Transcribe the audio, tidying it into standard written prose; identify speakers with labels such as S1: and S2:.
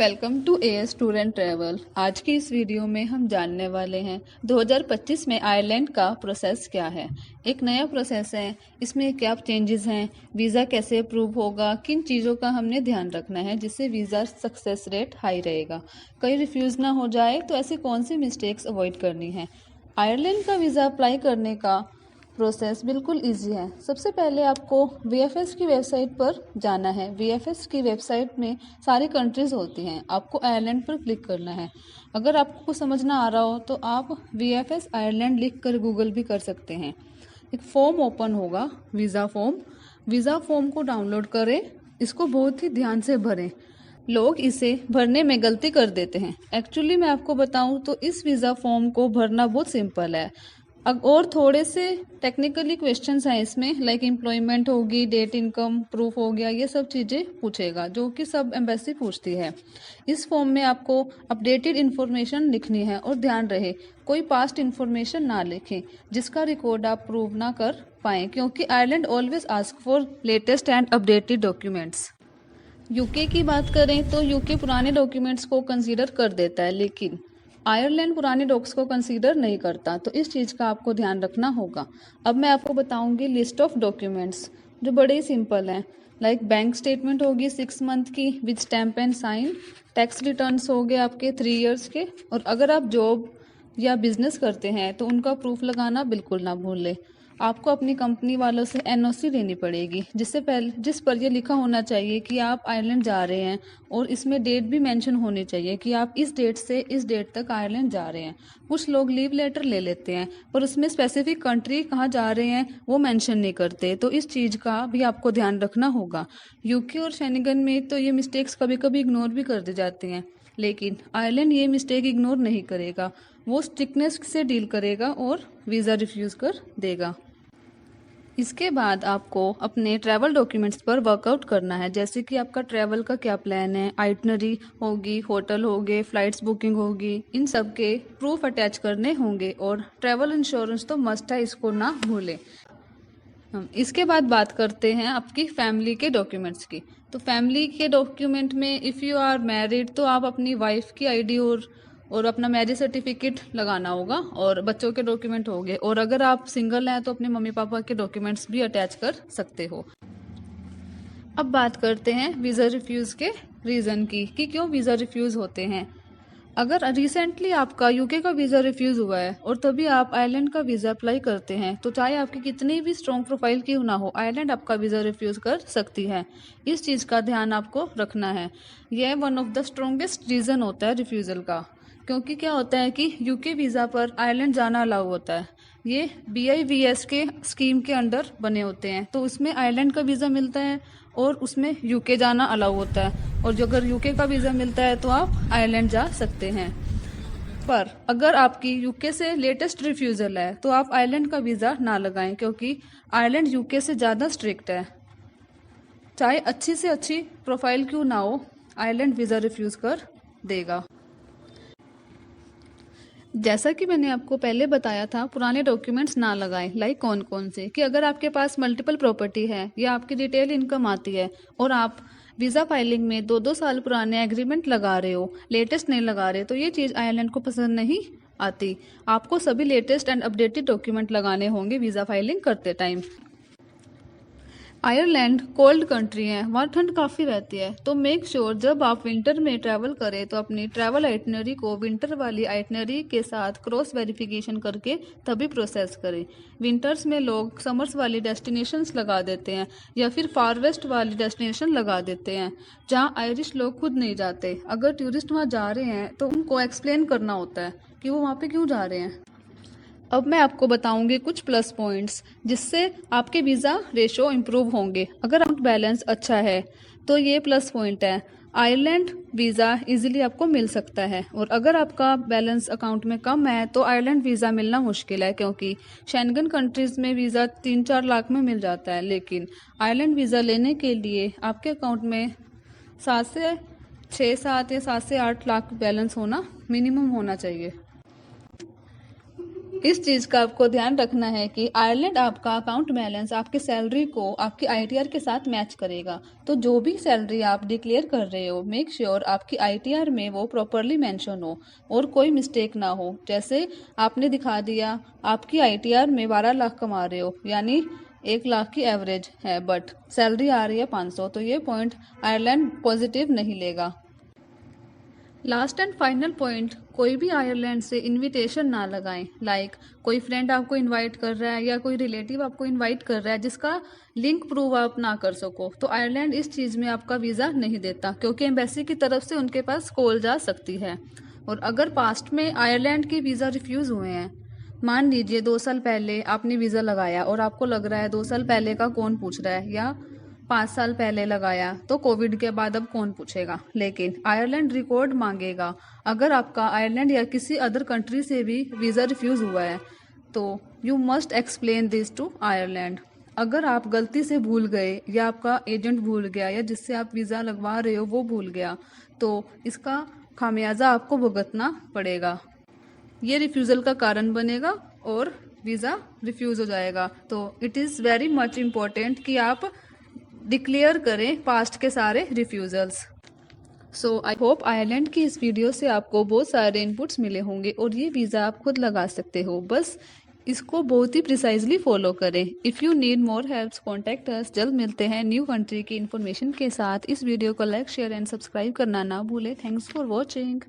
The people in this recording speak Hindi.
S1: Welcome to AS tour and travel. आज की इस वीडियो में हम जानने वाले हैं 2025 में आयरलैंड का प्रोसेस क्या है। एक नया प्रोसेस है, इसमें क्या चेंजेस हैं, वीज़ा कैसे अप्रूव होगा, किन चीज़ों का हमने ध्यान रखना है जिससे वीज़ा सक्सेस रेट हाई रहेगा, कहीं रिफ्यूज़ ना हो जाए तो ऐसी कौन सी मिस्टेक्स अवॉइड करनी है। आयरलैंड का वीज़ा अप्लाई करने का प्रोसेस बिल्कुल इजी है। सबसे पहले आपको वीएफएस की वेबसाइट पर जाना है। वीएफएस की वेबसाइट में सारी कंट्रीज़ होती हैं, आपको आयरलैंड पर क्लिक करना है। अगर आपको कुछ समझ ना आ रहा हो तो आप वीएफएस आयरलैंड लिख कर गूगल भी कर सकते हैं। एक फॉर्म ओपन होगा, वीज़ा फॉर्म को डाउनलोड करें, इसको बहुत ही ध्यान से भरें। लोग इसे भरने में गलती कर देते हैं। एक्चुअली मैं आपको बताऊं तो इस वीज़ा फॉर्म को भरना बहुत सिंपल है। और थोड़े से टेक्निकली क्वेश्चंस हैं इसमें, लाइक एम्प्लॉयमेंट होगी, डेट इनकम प्रूफ हो गया, ये सब चीज़ें पूछेगा जो कि सब एम्बेसी पूछती है। इस फॉर्म में आपको अपडेटेड इन्फॉर्मेशन लिखनी है और ध्यान रहे कोई पास्ट इन्फॉर्मेशन ना लिखें जिसका रिकॉर्ड आप प्रूव ना कर पाएँ, क्योंकि Ireland always ask for latest and updated documents. UK की बात करें तो यूके पुराने डॉक्यूमेंट्स को कंसीडर कर देता है, लेकिन आयरलैंड पुराने डॉक्स को कंसीडर नहीं करता, तो इस चीज़ का आपको ध्यान रखना होगा। अब मैं आपको बताऊंगी लिस्ट ऑफ डॉक्यूमेंट्स जो बड़े ही सिंपल हैं, लाइक बैंक स्टेटमेंट होगी 6 मंथ की with stamp and sign, tax returns हो गए आपके 3 इयर्स के, और अगर आप जॉब या बिजनेस करते हैं तो उनका प्रूफ लगाना बिल्कुल ना भूलें। आपको अपनी कंपनी वालों से एनओसी लेनी पड़ेगी जिस पर यह लिखा होना चाहिए कि आप आयरलैंड जा रहे हैं, और इसमें डेट भी मेंशन होनी चाहिए कि आप इस डेट से इस डेट तक आयरलैंड जा रहे हैं। कुछ लोग लीव लेटर ले लेते हैं पर उसमें स्पेसिफिक कंट्री कहाँ जा रहे हैं वो मेंशन नहीं करते, तो इस चीज़ का भी आपको ध्यान रखना होगा। यूके और शेंगन में तो ये मिस्टेक्स कभी कभी इग्नोर भी कर दी जाती हैं, लेकिन आयरलैंड ये मिस्टेक इग्नोर नहीं करेगा, वो स्ट्रिक्टनेस से डील करेगा और वीज़ा रिफ्यूज़ कर देगा। इसके बाद आपको अपने ट्रैवल डॉक्यूमेंट्स पर वर्कआउट करना है, जैसे कि आपका ट्रैवल का क्या प्लान है, आइटनरी होगी, होटल होंगे, फ्लाइट्स बुकिंग होगी, इन सब के प्रूफ अटैच करने होंगे, और ट्रैवल इंश्योरेंस तो मस्ट है, इसको ना भूलें। इसके बाद बात करते हैं आपकी फैमिली के डॉक्यूमेंट्स की। तो फैमिली के डॉक्यूमेंट में इफ़ यू आर मैरिड तो आप अपनी वाइफ की आईडी और अपना मैरिज सर्टिफिकेट लगाना होगा, और बच्चों के डॉक्यूमेंट हो गए, और अगर आप सिंगल हैं तो अपने मम्मी पापा के डॉक्यूमेंट्स भी अटैच कर सकते हो। अब बात करते हैं वीज़ा रिफ्यूज़ के रीज़न की कि क्यों वीज़ा रिफ्यूज़ होते हैं। अगर रिसेंटली आपका यूके का वीज़ा रिफ्यूज़ हुआ है और तभी आप आयरलैंड का वीज़ा अप्लाई करते हैं, तो चाहे आपकी कितनी भी स्ट्रॉन्ग प्रोफाइल क्यों ना हो, आयरलैंड आपका वीज़ा रिफ्यूज़ कर सकती है। इस चीज़ का ध्यान आपको रखना है। यह one of the strongest reason होता है रिफ्यूज़ल का, क्योंकि क्या होता है कि यूके वीज़ा पर आयरलैंड जाना अलाउ होता है। ये BIVS के स्कीम के अंडर बने होते हैं, तो उसमें आयरलैंड का वीज़ा मिलता है और उसमें यूके जाना अलाउ होता है, और जो अगर यूके का वीज़ा मिलता है तो आप आयरलैंड जा सकते हैं। पर अगर आपकी यूके से लेटेस्ट रिफ्यूज़ल है तो आप आयरलैंड का वीज़ा ना लगाएं, क्योंकि आयरलैंड यूके से ज़्यादा स्ट्रिक्ट है। चाहे अच्छी से अच्छी प्रोफाइल क्यों ना हो, आयरलैंड वीज़ा रिफ्यूज़ कर देगा। जैसा कि मैंने आपको पहले बताया था, पुराने डॉक्यूमेंट्स ना लगाएं, लाइक कौन कौन से, कि अगर आपके पास मल्टीपल प्रॉपर्टी है या आपकी डिटेल इनकम आती है और आप वीज़ा फाइलिंग में 2-2 साल पुराने एग्रीमेंट लगा रहे हो, लेटेस्ट नहीं लगा रहे, तो ये चीज़ आयरलैंड को पसंद नहीं आती। आपको सभी लेटेस्ट एंड अपडेटेड डॉक्यूमेंट लगाने होंगे वीज़ा फाइलिंग करते टाइम। आयरलैंड कोल्ड कंट्री है, वहाँ ठंड काफ़ी रहती है, तो मेक श्योर जब आप विंटर में ट्रैवल करें तो अपनी ट्रैवल आइटनरी को विंटर वाली आइटनरी के साथ क्रॉस वेरिफिकेशन करके तभी प्रोसेस करें। विंटर्स में लोग समर्स वाली डेस्टिनेशंस लगा देते हैं या फिर फार वेस्ट वाली डेस्टिनेशन लगा देते हैं जहाँ आयरिश लोग खुद नहीं जाते। अगर टूरिस्ट वहाँ जा रहे हैं तो उनको एक्सप्लेन करना होता है कि वो वहाँ पे क्यों जा रहे हैं। अब मैं आपको बताऊंगी कुछ प्लस पॉइंट्स जिससे आपके वीज़ा रेशो इम्प्रूव होंगे। अगर अकाउंट बैलेंस अच्छा है तो ये प्लस पॉइंट है, आयरलैंड वीज़ा इजीली आपको मिल सकता है, और अगर आपका बैलेंस अकाउंट में कम है तो आयरलैंड वीज़ा मिलना मुश्किल है, क्योंकि शेंगन कंट्रीज़ में वीज़ा 3-4 लाख में मिल जाता है, लेकिन आयरलैंड वीज़ा लेने के लिए आपके अकाउंट में 7 से 6-7 या 7 से 8 लाख बैलेंस होना मिनिमम होना चाहिए। इस चीज़ का आपको ध्यान रखना है कि आयरलैंड आपका अकाउंट बैलेंस आपकी सैलरी को आपकी आईटीआर के साथ मैच करेगा। तो जो भी सैलरी आप डिक्लेयर कर रहे हो, मेक श्योर आपकी आईटीआर में वो प्रॉपरली मेंशन हो और कोई मिस्टेक ना हो। जैसे आपने दिखा दिया आपकी आईटीआर में 12 लाख कमा रहे हो, यानी 1 लाख की एवरेज है, बट सैलरी आ रही है 500, तो ये पॉइंट आयरलैंड पॉजिटिव नहीं लेगा। लास्ट एंड फाइनल पॉइंट, कोई भी आयरलैंड से इनविटेशन ना लगाएं। लाइक कोई फ्रेंड आपको इनवाइट कर रहा है या कोई रिलेटिव आपको इनवाइट कर रहा है जिसका लिंक प्रूव आप ना कर सको, तो आयरलैंड इस चीज़ में आपका वीज़ा नहीं देता, क्योंकि एम्बेसी की तरफ से उनके पास कॉल जा सकती है। और अगर पास्ट में आयरलैंड के वीज़ा रिफ्यूज़ हुए हैं, मान लीजिए 2 साल पहले आपने वीज़ा लगाया और आपको लग रहा है 2 साल पहले का कौन पूछ रहा है, या 5 साल पहले लगाया तो कोविड के बाद अब कौन पूछेगा, लेकिन आयरलैंड रिकॉर्ड मांगेगा। अगर आपका आयरलैंड या किसी अदर कंट्री से भी वीज़ा रिफ्यूज़ हुआ है तो you must explain this to Ireland. अगर आप गलती से भूल गए या आपका एजेंट भूल गया या जिससे आप वीज़ा लगवा रहे हो वो भूल गया, तो इसका खामियाजा आपको भुगतना पड़ेगा। ये रिफ्यूज़ल का कारण बनेगा और वीज़ा रिफ्यूज़ हो जाएगा। तो it is very much important कि आप डिक्लेयर करें पास्ट के सारे refusals. So I hope Ireland की इस वीडियो से आपको बहुत सारे इनपुट्स मिले होंगे और ये वीज़ा आप खुद लगा सकते हो, बस इसको बहुत ही प्रिसाइजली फॉलो करें। If you need more helps contact us. जल्द मिलते हैं न्यू कंट्री की इन्फॉर्मेशन के साथ। इस वीडियो को लाइक शेयर एंड सब्सक्राइब करना ना भूलें। Thanks for watching.